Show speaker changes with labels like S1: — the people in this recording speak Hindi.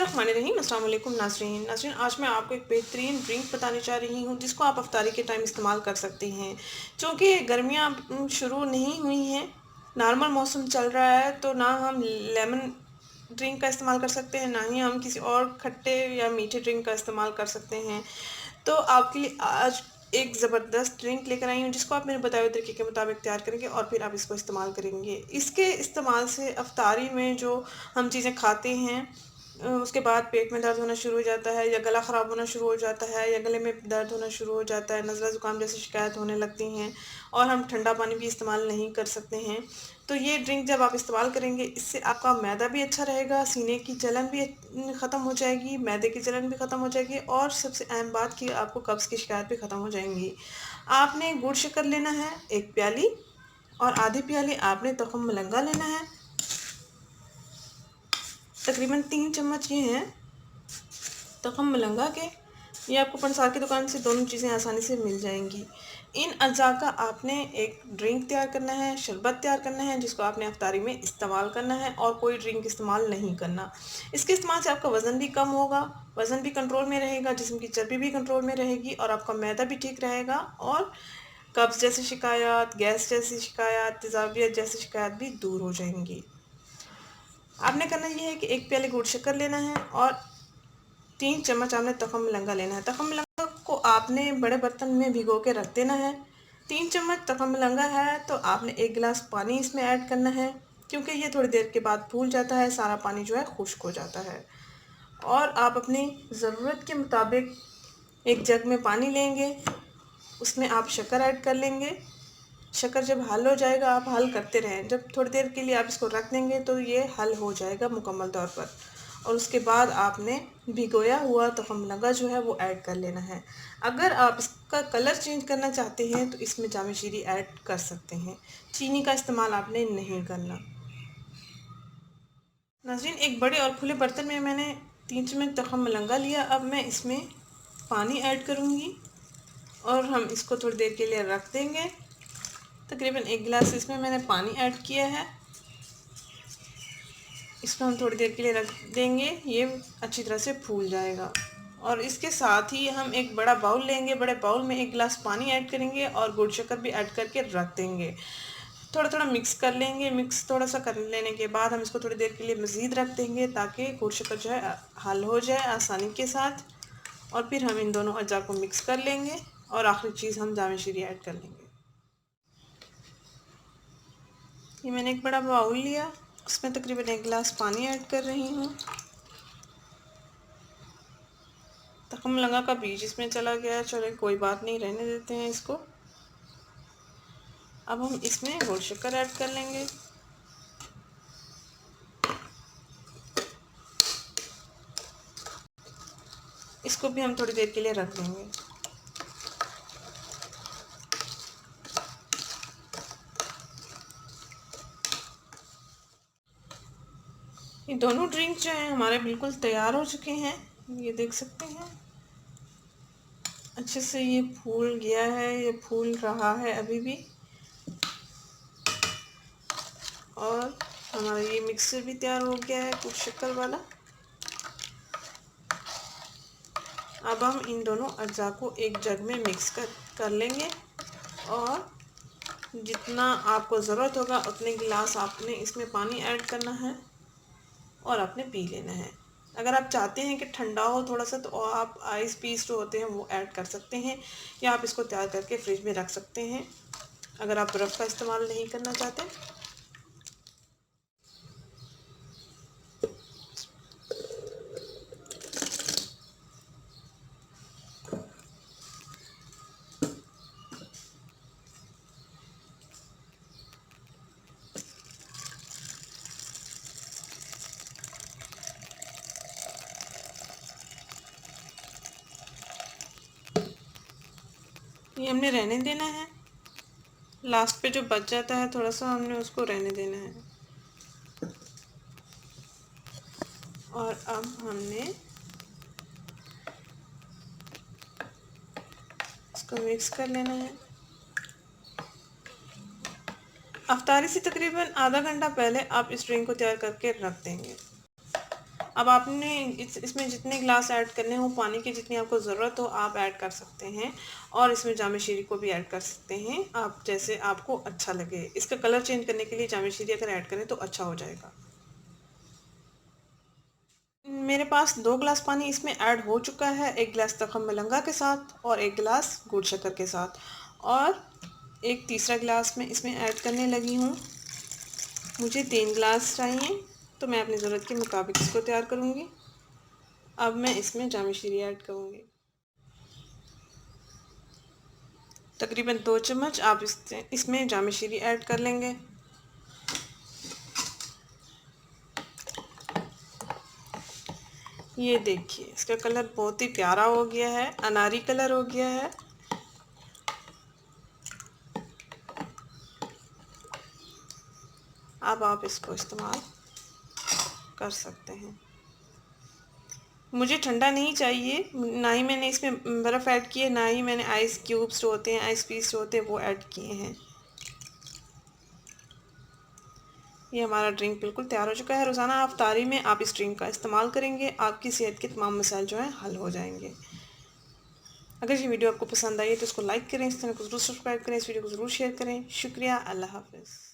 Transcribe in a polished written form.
S1: बिस्मिल्लाहिर्रहमानिर्रहीम। अस्सलाम वालेकुम नाज़रीन, आज मैं आपको एक बेहतरीन ड्रिंक बताने जा रही हूँ जिसको आप अफ्तारी के टाइम इस्तेमाल कर सकते हैं। चूँकि गर्मियाँ शुरू नहीं हुई हैं, नॉर्मल मौसम चल रहा है, तो ना हम लेमन ड्रिंक का इस्तेमाल कर सकते हैं, ना ही हम किसी और खट्टे या मीठे ड्रिंक का इस्तेमाल कर सकते हैं। तो आपके लिए आज एक ज़बरदस्त ड्रिंक लेकर आई हूँ जिसको आप मेरे बताए हुए तरीके के मुताबिक तैयार करेंगे और फिर आप इसको इस्तेमाल करेंगे। इसके इस्तेमाल से अफ्तारी में जो हम चीज़ें खाते हैं उसके बाद पेट में दर्द होना शुरू हो जाता है, या गला ख़राब होना शुरू हो जाता है, या गले में दर्द होना शुरू हो जाता है, नज़ला ज़ुकाम जैसी शिकायत होने लगती हैं, और हम ठंडा पानी भी इस्तेमाल नहीं कर सकते हैं। तो ये ड्रिंक जब आप इस्तेमाल करेंगे, इससे आपका मैदा भी अच्छा रहेगा, सीने की जलन भी ख़त्म हो जाएगी, मैदे की जलन भी ख़त्म हो जाएगी, और सबसे अहम बात कि आपको कब्ज़ की शिकायत भी ख़त्म हो जाएंगी। आपने गुड़ शक्कर लेना है 1 प्याली, और आधी प्याली आपने तख़म मलंगा लेना है। तकरीबन 3 चम्मच ये हैं तख़म मलंगा के। ये आपको पंसार की दुकान से दोनों चीज़ें आसानी से मिल जाएंगी। इन अज्जा का आपने एक ड्रिंक तैयार करना है, शरबत तैयार करना है, जिसको आपने अफ्तारी में इस्तेमाल करना है, और कोई ड्रिंक इस्तेमाल नहीं करना। इसके इस्तेमाल से आपका वज़न भी कम होगा, वज़न भी कंट्रोल में रहेगा, जिस्म की चर्बी भी कंट्रोल में रहेगी, और आपका मैदा भी ठीक रहेगा, और कब्ज़ जैसी शिकायत, गैस जैसी शिकायत, तेज़ाबियत जैसी शिकायत भी दूर हो जाएंगी। आपने करना ये है कि 1 प्याली गुड़ शक्कर लेना है, और 3 चम्मच आपने तख़म मलंगा लेना है। तख़म मलंगा को आपने बड़े बर्तन में भिगो के रख देना है। 3 चम्मच तख़म मलंगा है तो आपने 1 गिलास पानी इसमें ऐड करना है, क्योंकि ये थोड़ी देर के बाद फूल जाता है, सारा पानी जो है खुश्क हो जाता है। और आप अपनी ज़रूरत के मुताबिक एक जग में पानी लेंगे, उसमें आप शक्कर ऐड कर लेंगे। शक्कर जब हल हो जाएगा, आप हल करते रहें। जब थोड़ी देर के लिए आप इसको रख देंगे तो ये हल हो जाएगा मुकम्मल तौर पर, और उसके बाद आपने भिगोया हुआ तख़म मलंगा जो है वो ऐड कर लेना है। अगर आप इसका कलर चेंज करना चाहते हैं तो इसमें जामे शीरी ऐड कर सकते हैं। चीनी का इस्तेमाल आपने नहीं करना। नाज़रीन, एक बड़े और खुले बर्तन में मैंने 3 चम्मच तख़म मलंगा लिया। अब मैं इसमें पानी ऐड करूँगी और हम इसको थोड़ी देर के लिए रख देंगे। तकरीबन 1 गिलास इसमें मैंने पानी ऐड किया है। इसको हम थोड़ी देर के लिए रख देंगे, ये अच्छी तरह से फूल जाएगा। और इसके साथ ही हम एक बड़ा बाउल लेंगे, बड़े बाउल में 1 गिलास पानी ऐड करेंगे और गुड़ शक्कर भी ऐड करके रख देंगे। थोड़ा थोड़ा मिक्स कर लेंगे। मिक्स थोड़ा सा कर लेने के बाद हम इसको थोड़ी देर के लिए मज़ीद रख देंगे, ताकि गुड़ शक्कर जो है हल हो जाए आसानी के साथ। और फिर हम इन दोनों अज्जा को मिक्स कर लेंगे, और आखिरी चीज़ हम जामे शीरी ऐड कर लेंगे। ये मैंने एक बड़ा बाउल लिया, उसमें तकरीबन 1 गिलास पानी ऐड कर रही हूँ। तख़म मलंगा का बीज इसमें चला गया, चलो कोई बात नहीं, रहने देते हैं इसको। अब हम इसमें गुड़ शक्कर ऐड कर लेंगे। इसको भी हम थोड़ी देर के लिए रख देंगे। ये दोनों ड्रिंक जो हैं हमारे बिल्कुल तैयार हो चुके हैं। ये देख सकते हैं अच्छे से ये फूल गया है, ये फूल रहा है अभी भी, और हमारा ये मिक्सर भी तैयार हो गया है गुड़ शक्कर वाला। अब हम इन दोनों अज्जा को एक जग में मिक्स कर लेंगे, और जितना आपको ज़रूरत होगा उतने गिलास आपने इसमें पानी ऐड करना है और आपने पी लेना है। अगर आप चाहते हैं कि ठंडा हो थोड़ा सा, तो आप आइस पीस जो होते हैं वो ऐड कर सकते हैं, या आप इसको तैयार करके फ्रिज में रख सकते हैं अगर आप बर्फ़ का इस्तेमाल नहीं करना चाहते। ये हमने रहने देना है। लास्ट पे जो बच जाता है थोड़ा सा, हमने उसको रहने देना है। और अब हमने इसको मिक्स कर लेना है। अफ्तारी से तकरीबन आधा घंटा पहले आप इस ड्रिंक को तैयार करके रख देंगे। अब आपने इसमें जितने गिलास ऐड करने हो पानी की, जितनी आपको ज़रूरत हो आप ऐड कर सकते हैं। और इसमें जामे शीरी को भी ऐड कर सकते हैं आप, जैसे आपको अच्छा लगे। इसका कलर चेंज करने के लिए जामे शीरी अगर ऐड करें तो अच्छा हो जाएगा। मेरे पास 2 गिलास पानी इसमें ऐड हो चुका है, 1 गिलास तखम मलंगा के साथ और 1 गिलास गुड़ शक्कर के साथ, और एक तीसरा गिलास में इसमें ऐड करने लगी हूँ। मुझे 3 गिलास चाहिए, तो मैं अपनी ज़रूरत के मुताबिक इसको तैयार करूँगी। अब मैं इसमें जामे शीरी ऐड करूँगी। तकरीबन 2 चम्मच आप इसमें जामे शीरी ऐड कर लेंगे। ये देखिए इसका कलर बहुत ही प्यारा हो गया है, अनारी कलर हो गया है। अब आप इसको इस्तेमाल कर सकते हैं। मुझे ठंडा नहीं चाहिए, ना ही मैंने इसमें बर्फ़ ऐड की है, ना ही मैंने आइस क्यूब्स जो होते हैं, आइस पीस जो होते हैं वो ऐड किए हैं। ये हमारा ड्रिंक बिल्कुल तैयार हो चुका है। रोज़ाना अफ्तारी में आप इस ड्रिंक का इस्तेमाल करेंगे, आपकी सेहत के तमाम मसाइल जो हैं हल हो जाएंगे। अगर ये वीडियो आपको पसंद आई है तो इसको लाइक करें, इस चैनल को ज़रूर सब्सक्राइब करें, इस वीडियो को ज़रूर शेयर करें। शुक्रिया, अल्लाह हाफ़िज़।